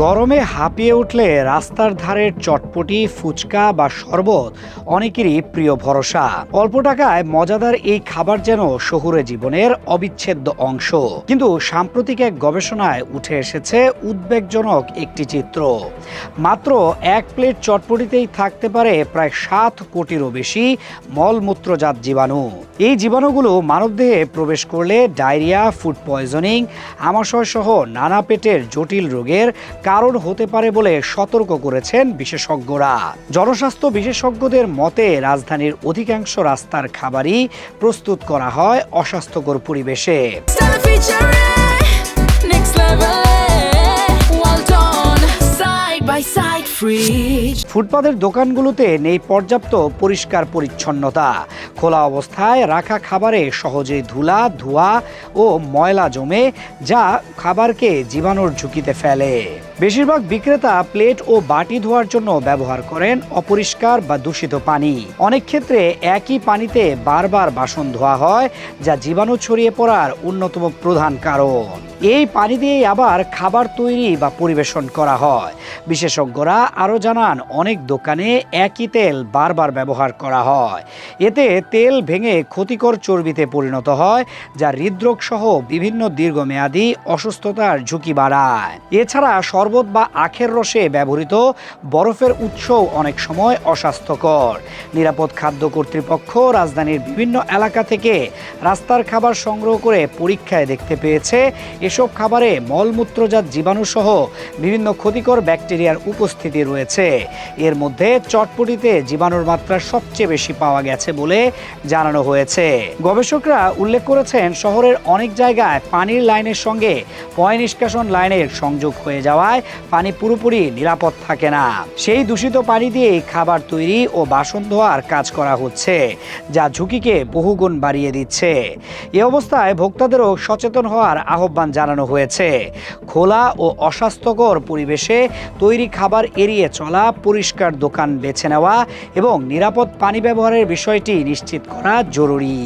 গরমে হাঁপিয়ে উঠলে রাস্তার ধারের চটপটি, ফুচকা বা শরবত অনেকেরই প্রিয় ভরসা। অল্প টাকায় মজাদার এই খাবার যেন শহুরে জীবনের অবিচ্ছেদ্য অংশ। কিন্তু সাম্প্রতিক এক গবেষণায় উঠে এসেছে উদ্বেগজনক একটি চিত্র। মাত্র এক প্লেট চটপটিতেই থাকতে পারে প্রায় 7 কোটিরও বেশি মলমূত্রজাত জীবাণু। এই জীবাণুগুলো মানবদেহে প্রবেশ করলে ডায়রিয়া, ফুড পয়জনিং, আমাশয় সহ নানা পেটের জটিল রোগের কারণ হতে পারে বলে সতর্ক করেছেন বিশেষজ্ঞরা। জনস্বাস্থ্য বিশেষজ্ঞদের মতে রাজধানীর অধিকাংশ রাস্তার খাবারই প্রস্তুত করা হয় অস্বাস্থ্যকর পরিবেশে। ফুটপাতের দোকানগুলোতে নেই পর্যাপ্ত পরিষ্কার পরিচ্ছন্নতা। খোলা অবস্থায় রাখা খাবারে সহজেই ধুলা, ধোঁয়া ও ময়লা জমে, যা খাবারকে জীবাণুর ঝুঁকিতে ফেলে। বেশিরভাগ বিক্রেতা প্লেট ও বাটি ধোয়ার জন্য ব্যবহার করেন অপরিষ্কার বা দূষিত পানি। অনেক ক্ষেত্রে একই পানিতে বারবার বাসন ধোয়া হয়, যা জীবাণু ছড়িয়ে পড়ার অন্যতম প্রধান কারণ। এই পানি দিয়েই আবার খাবার তৈরি বা পরিবেশন করা হয়। বিশেষজ্ঞরা আরও জানান, অনেক দোকানে একই তেল বারবার ব্যবহার করা হয়। এতে তেল ভেঙে ক্ষতিকর চর্বিতে পরিণত হয়, যা হৃদরোগ সহ বিভিন্ন দীর্ঘমেয়াদী অসুস্থতার ঝুঁকি বাড়ায়। এছাড়া শরবত বা আখের রসে ব্যবহৃত বরফের উৎসও অনেক সময় অস্বাস্থ্যকর। নিরাপদ খাদ্য কর্তৃপক্ষ রাজধানীর বিভিন্ন এলাকা থেকে রাস্তার খাবার সংগ্রহ করে পরীক্ষায় দেখতে পেয়েছে এসব খাবারে মলমূত্রজাত জীবাণু সহ বিভিন্ন ক্ষতিকর ব্যাকটেরিয়ার উপস্থিতি রয়েছে। এর মধ্যে চটপটিতে জীবাণুর মাত্রা সবচেয়ে বেশি পাওয়া গেছে বলে জানানো হয়েছে। গবেষকরা উল্লেখ করেছেন, শহরের অনেক জায়গায় পানির লাইনের সঙ্গে পয় নিষ্কাশন লাইনের সংযোগ হয়ে যাওয়ায় পানি পুরোপুরি নিরাপদ থাকে না। সেই দূষিত পানি দিয়েই খাবার তৈরি ও বাসন ধোয়ার কাজ করা হচ্ছে, যা ঝুঁকিকে বহুগুণ বাড়িয়ে দিচ্ছে। এ অবস্থায় ভোক্তাদেরও সচেতন হওয়ার আহ্বান জানানো হয়েছে। খোলা ও অস্বাস্থ্যকর পরিবেশে তৈরি খাবার এড়িয়ে চলা, পরিষ্কার দোকান বেছে নেওয়া এবং নিরাপদ পানি ব্যবহারের বিষয়টি নিশ্চিত করা জরুরি।